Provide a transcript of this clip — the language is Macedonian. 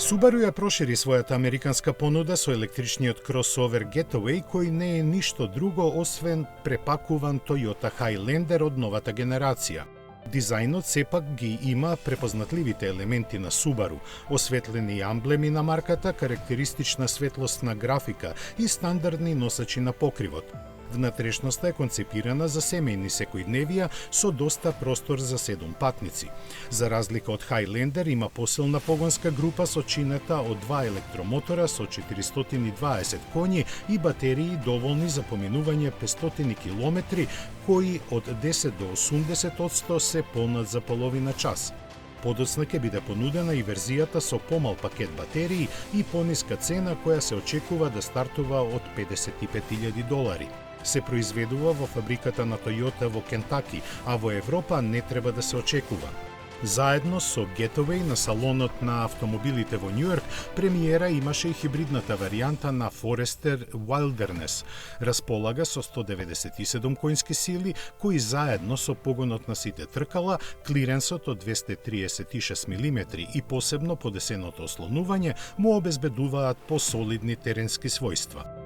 Subaru ја прошири својата американска понуда со електричниот кросовер Getaway, кој не е ништо друго освен препакуван Toyota Highlander од новата генерација. Дизајнот сепак ги има препознатливите елементи на Subaru, осветлени амблеми на марката, карактеристична светлосна графика и стандардни носачи на покривот. Внатрешноста е концепирана за семејни секојдневија со доста простор за 7 патници. За разлика од Highlander има посилна погонска група сочинета од 2 електромотора со 420 коњи и батерии доволни за поминување 500 километри, кои од 10 до 80% се полнат за половина час. Подоцна ќе биде понудена и верзијата со помал пакет батерии и пониска цена која се очекува да стартува од $55,000. Се произведува во фабриката на Toyota во Кентаки, а во Европа не треба да се очекува. Заедно со Getaway на салонот на автомобилите во Њујорк премиера имаше и хибридната варијанта на Forester Wilderness. Располага со 197 коњски сили, кои заедно со погонот на сите тркала, клиренсот од 236 мм и посебно подесеното ослонување му обезбедуваат посолидни теренски својства.